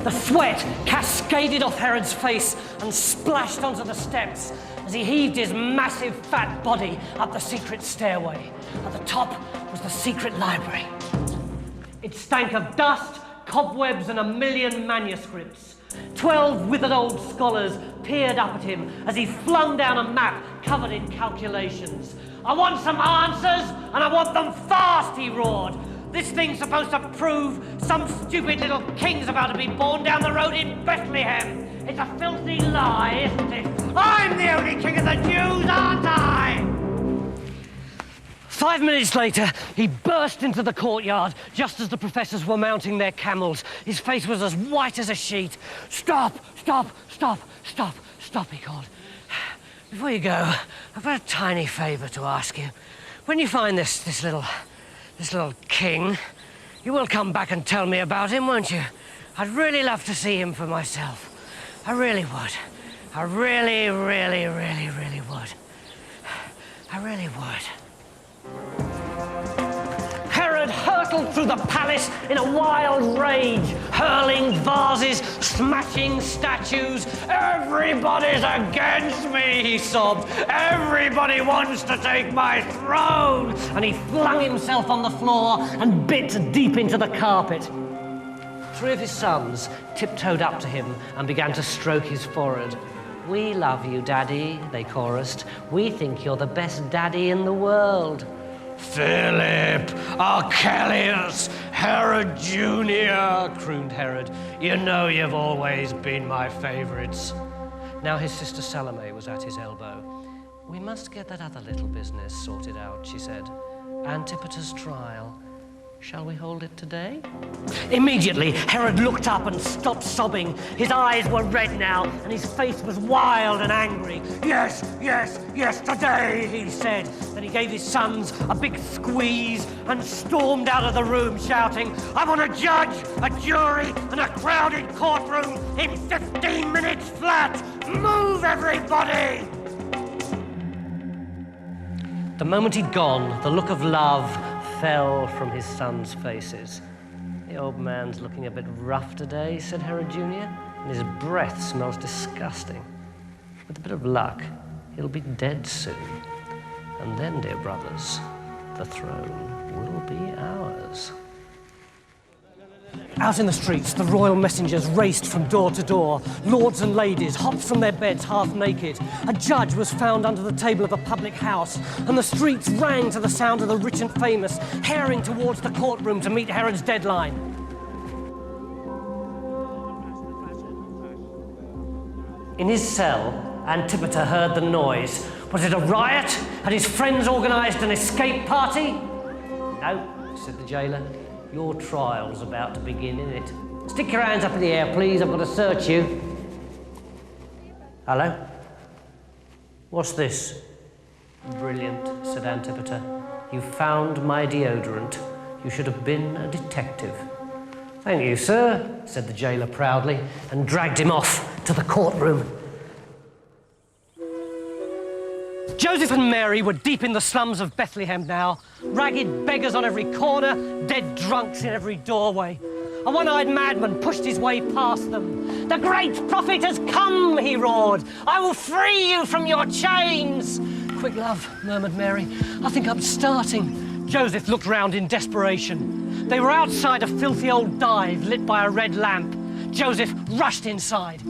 The sweat cascaded off Herod's face and splashed onto the steps as he heaved his massive fat body up the secret stairway. At the top was the secret library. It stank of dust, cobwebs, and 1,000,000 manuscripts. 12 withered old scholars peered up at him as he flung down a map covered in calculations. "I want some answers, and I want them fast," he roared. "This thing's supposed to prove some stupid little king's about to be born down the road in Bethlehem. It's a filthy lie, isn't it? I'm the only king of the Jews, aren't I?" 5 minutes later, he burst into the courtyard just as the professors were mounting their camels. His face was as white as a sheet. "Stop, stop, stop, stop, stop," he called. "Before you go, I've got a tiny favour to ask you. When you find this little king, you will come back and tell me about him, won't you? I'd really love to see him for myself. I really would. I really, really, really, really would. I really would." Herod hurtled through the palace in a wild rage, hurling vases, smashing statues. "Everybody's against me," he sobbed. "Everybody wants to take my throne." And he flung himself on the floor and bit deep into the carpet. 3 of his sons tiptoed up to him and began to stroke his forehead. "We love you, Daddy," they chorused. "We think you're the best daddy in the world." "Philip, Archelaus, Herod Jr., crooned Herod. "You know you've always been my favourites." Now his sister Salome was at his elbow. "We must get that other little business sorted out," she said. "Antipater's trial. Shall we hold it today?" Immediately, Herod looked up and stopped sobbing. His eyes were red now, and his face was wild and angry. "Yes, yes, yes, today," he said. Then he gave his sons a big squeeze and stormed out of the room, shouting, "I want a judge, a jury, and a crowded courtroom in 15 minutes flat. Move, everybody!" The moment he'd gone, the look of love fell from his sons' faces. "The old man's looking a bit rough today," said Herod Jr., "and his breath smells disgusting. With a bit of luck, he'll be dead soon. And then, dear brothers, the throne will be ours." Out in the streets, the royal messengers raced from door to door. Lords and ladies hopped from their beds half naked. A judge was found under the table of a public house, and the streets rang to the sound of the rich and famous hurrying towards the courtroom to meet Herod's deadline. In his cell, Antipater heard the noise. Was it a riot? Had his friends organised an escape party? "No," said the jailer. "Your trial's about to begin, innit? Stick your hands up in the air, please. I've got to search you." "Hello? What's this?" "Brilliant," said Antipater. "You found my deodorant. You should have been a detective." "Thank you, sir," said the jailer proudly, and dragged him off to the courtroom. Joseph and Mary were deep in the slums of Bethlehem now. Ragged beggars on every corner, dead drunks in every doorway. A one-eyed madman pushed his way past them. "The great prophet has come," he roared. "I will free you from your chains." "Quick, love," murmured Mary. "I think I'm starting." Joseph looked round in desperation. They were outside a filthy old dive lit by a red lamp. Joseph rushed inside.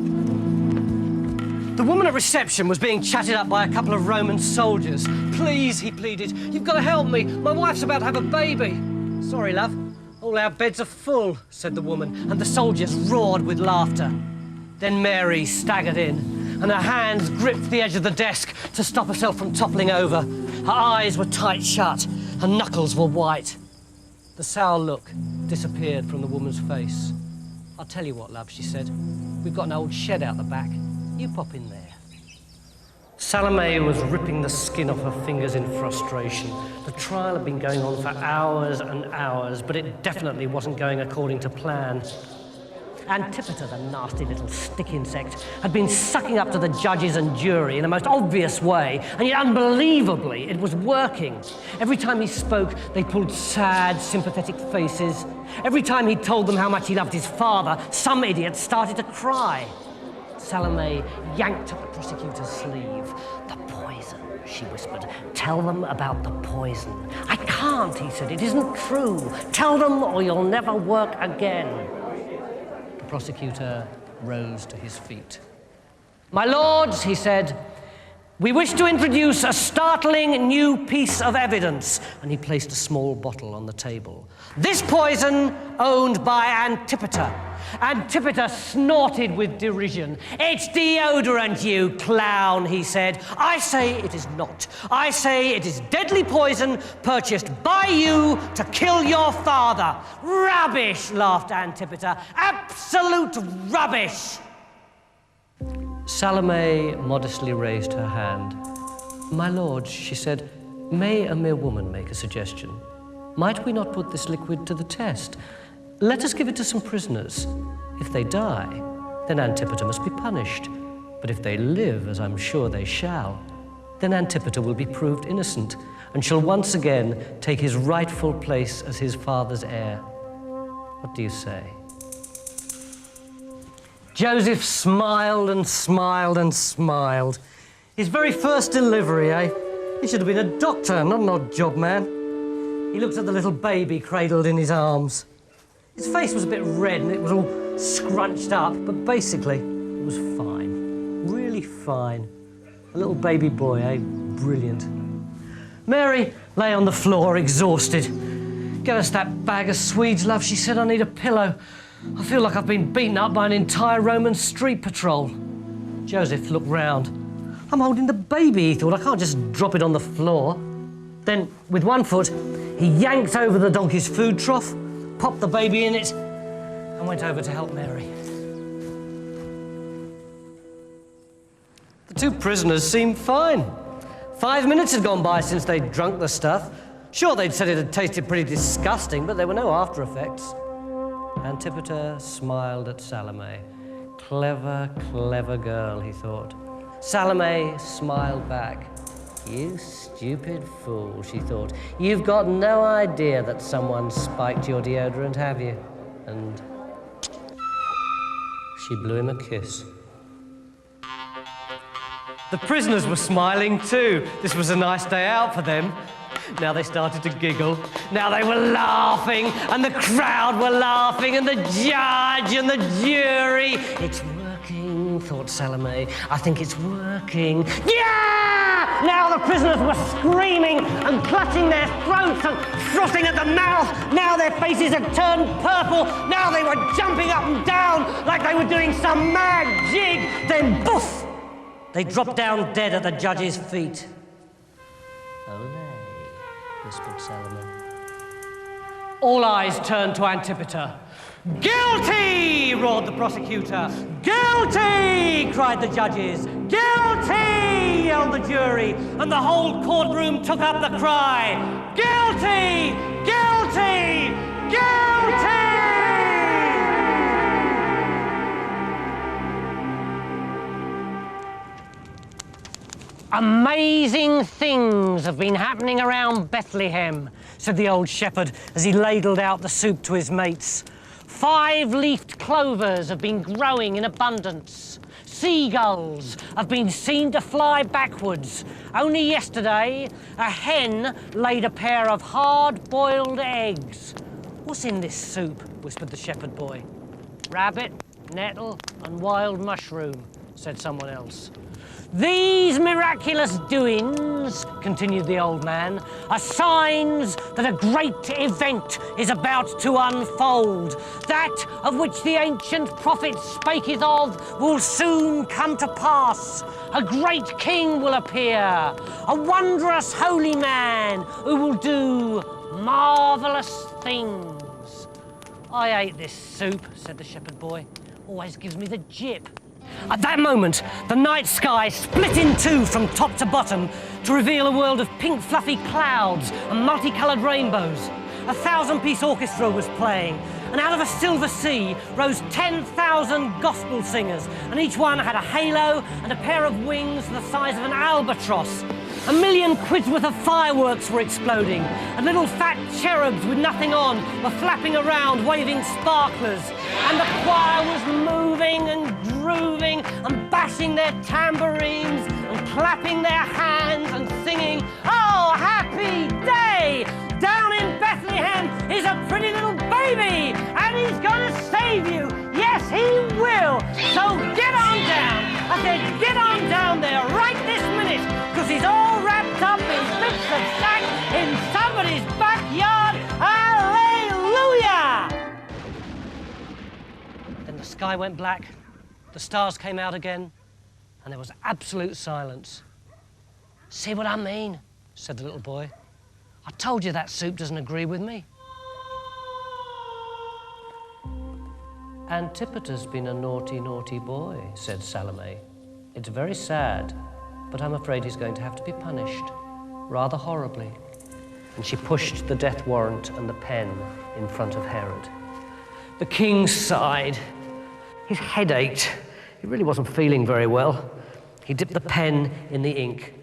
The woman at reception was being chatted up by a couple of Roman soldiers. "Please," he pleaded, "you've got to help me. My wife's about to have a baby." "Sorry, love. All our beds are full," said the woman, and the soldiers roared with laughter. Then Mary staggered in, and her hands gripped the edge of the desk to stop herself from toppling over. Her eyes were tight shut, her knuckles were white. The sour look disappeared from the woman's face. "I'll tell you what, love," she said. "We've got an old shed out the back. You pop in there." Salome was ripping the skin off her fingers in frustration. The trial had been going on for hours and hours, but it definitely wasn't going according to plan. Antipater, the nasty little stick insect, had been sucking up to the judges and jury in the most obvious way, and yet unbelievably it was working. Every time he spoke, they pulled sad, sympathetic faces. Every time he told them how much he loved his father, some idiot started to cry. Salome yanked at the prosecutor's sleeve. "The poison," she whispered. "Tell them about the poison." "I can't," he said. "It isn't true. Tell them or you'll never work again." The prosecutor rose to his feet. "My lords," he said, "we wish to introduce a startling new piece of evidence." And he placed a small bottle on the table. "This poison owned by Antipater." Antipater snorted with derision. "It's deodorant, you clown," he said. "I say it is not. I say it is deadly poison purchased by you to kill your father." "Rubbish," laughed Antipater. "Absolute rubbish." Salome modestly raised her hand. "My lord," she said, "may a mere woman make a suggestion? Might we not put this liquid to the test? Let us give it to some prisoners. If they die, then Antipater must be punished. But if they live, as I'm sure they shall, then Antipater will be proved innocent and shall once again take his rightful place as his father's heir. What do you say?" Joseph smiled and smiled and smiled. His very first delivery, eh? He should have been a doctor, not an odd job man. He looked at the little baby cradled in his arms. His face was a bit red and it was all scrunched up, but basically it was fine. Really fine. A little baby boy, eh? Brilliant. Mary lay on the floor, exhausted. "Get us that bag of Swedes, love," she said. "I need a pillow. I feel like I've been beaten up by an entire Roman street patrol." Joseph looked round. "I'm holding the baby," he thought. "I can't just drop it on the floor." Then, with one foot, he yanked over the donkey's food trough, popped the baby in it, and went over to help Mary. The two prisoners seemed fine. 5 minutes had gone by since they'd drunk the stuff. Sure, they'd said it had tasted pretty disgusting, but there were no after effects. Antipater smiled at Salome. Clever, clever girl, he thought. Salome smiled back. "You stupid fool," she thought. "You've got no idea that someone spiked your deodorant, have you?" And she blew him a kiss. The prisoners were smiling too. This was a nice day out for them. Now they started to giggle. Now they were laughing, and the crowd were laughing, and the judge and the jury. "It's working," thought Salome. "I think it's working." Yeah! Now the prisoners were screaming and clutching their throats and frothing at the mouth. Now their faces had turned purple. Now they were jumping up and down like they were doing some mad jig. Then, boof! They dropped down dead at the judge's feet. "Ole," whispered Salome. All eyes turned to Antipater. "Guilty!" roared the prosecutor. "Guilty!" cried the judges. "Guilty!" yelled the jury, and the whole courtroom took up the cry. "Guilty! Guilty! Guilty!" "Amazing things have been happening around Bethlehem," said the old shepherd as he ladled out the soup to his mates. "5-leafed clovers have been growing in abundance. Seagulls have been seen to fly backwards. Only yesterday, a hen laid a pair of hard-boiled eggs." "What's in this soup?" whispered the shepherd boy. "Rabbit, nettle, and wild mushroom," said someone else. "These miraculous doings," continued the old man, "are signs that a great event is about to unfold. That of which the ancient prophets spaketh of will soon come to pass. A great king will appear, a wondrous holy man who will do marvellous things." "I ate this soup," said the shepherd boy. "Always gives me the jip." At that moment, the night sky split in two from top to bottom to reveal a world of pink fluffy clouds and multicoloured rainbows. A 1,000-piece orchestra was playing, and out of a silver sea rose 10,000 gospel singers, and each one had a halo and a pair of wings the size of an albatross. 1,000,000 quid's worth of fireworks were exploding, and little fat cherubs with nothing on were flapping around, waving sparklers. And the choir was moving and grooving and bashing their tambourines and clapping their hands and singing, "Oh, happy day! Down in Bethlehem is a pretty little baby, and he's gonna save you. Yes, he will. So get on down." I said, "Get on down there right this minute, because he's all wrapped up in bits of sack in somebody's backyard. Hallelujah!" Then the sky went black, the stars came out again, and there was absolute silence. "See what I mean?" said the little boy. "I told you that soup doesn't agree with me." "Antipater's been a naughty, naughty boy," said Salome. "It's very sad, but I'm afraid he's going to have to be punished, rather horribly." And she pushed the death warrant and the pen in front of Herod. The king sighed. His head ached. He really wasn't feeling very well. He dipped the pen in the ink,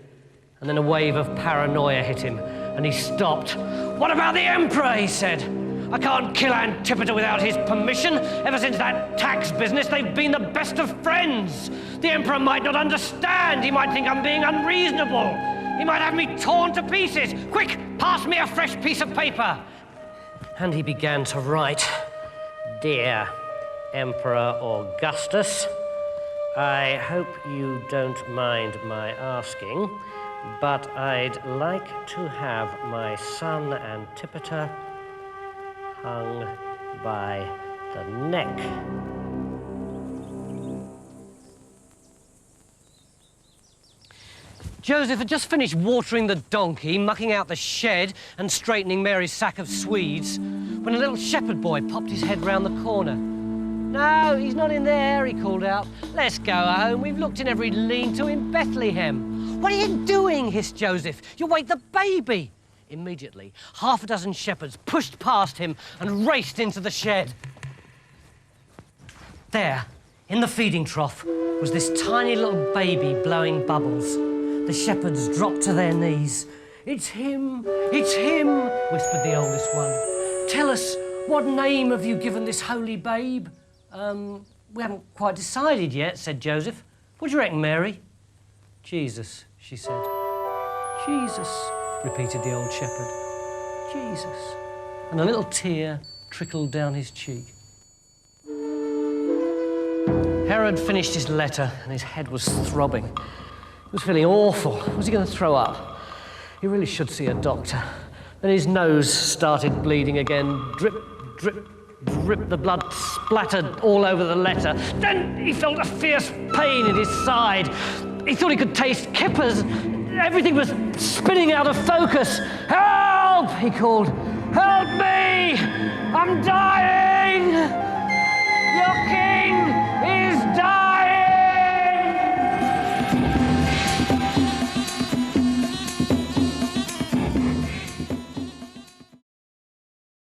and then a wave of paranoia hit him, and he stopped. "What about the emperor?" he said. "I can't kill Antipater without his permission. Ever since that tax business, they've been the best of friends. The emperor might not understand. He might think I'm being unreasonable. He might have me torn to pieces. Quick, pass me a fresh piece of paper." And he began to write. "Dear Emperor Augustus, I hope you don't mind my asking, but I'd like to have my son Antipater hung by the neck." Joseph had just finished watering the donkey, mucking out the shed and straightening Mary's sack of Swedes, when a little shepherd boy popped his head round the corner. "No, he's not in there," he called out. "Let's go home. We've looked in every lean-to in Bethlehem." "What are you doing?" hissed Joseph. "You'll wake the baby." Immediately, 6 shepherds pushed past him and raced into the shed. There, in the feeding trough, was this tiny little baby blowing bubbles. The shepherds dropped to their knees. "It's him, it's him," whispered the oldest one. "Tell us, what name have you given this holy babe?" We haven't quite decided yet," said Joseph. "What do you reckon, Mary?" "Jesus," she said. "Jesus," repeated the old shepherd. "Jesus." And a little tear trickled down his cheek. Herod finished his letter and his head was throbbing. He was feeling awful. Was he going to throw up? He really should see a doctor. Then his nose started bleeding again. Drip, drip, drip. The blood splattered all over the letter. Then he felt a fierce pain in his side. He thought he could taste kippers. Everything was spinning out of focus. "Help!" he called. "Help me!